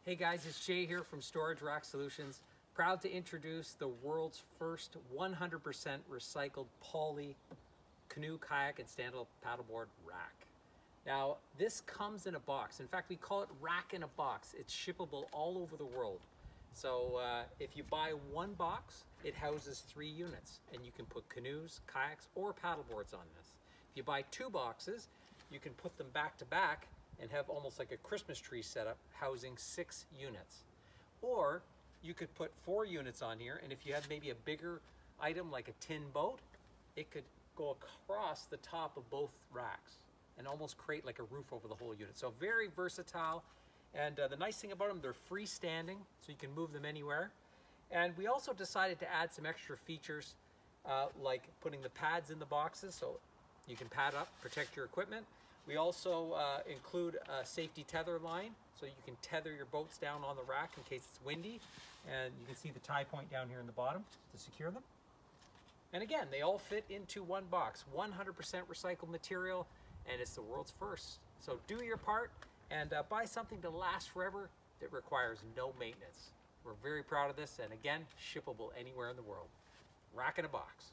Hey guys, it's Jay here from Storage Rack Solutions. Proud to introduce the world's first 100% recycled poly canoe, kayak, and stand-up paddleboard rack. Now, this comes in a box. In fact, we call it rack in a box. It's shippable all over the world. So if you buy one box, it houses 3 units, and you can put canoes, kayaks, or paddleboards on this. If you buy 2 boxes, you can put them back to back and have almost like a Christmas tree setup housing 6 units. Or you could put 4 units on here, and if you have maybe a bigger item like a tin boat, it could go across the top of both racks and almost create like a roof over the whole unit. So very versatile, and the nice thing about them, they're freestanding, so you can move them anywhere. And we also decided to add some extra features like putting the pads in the boxes so you can pad up, protect your equipment. We also include a safety tether line, so you can tether your boats down on the rack in case it's windy. And you can see the tie point down here in the bottom to secure them. And again, they all fit into one box, 100% recycled material, and it's the world's first. So do your part and buy something to last forever that requires no maintenance. We're very proud of this, and again, shippable anywhere in the world. Rack in a box.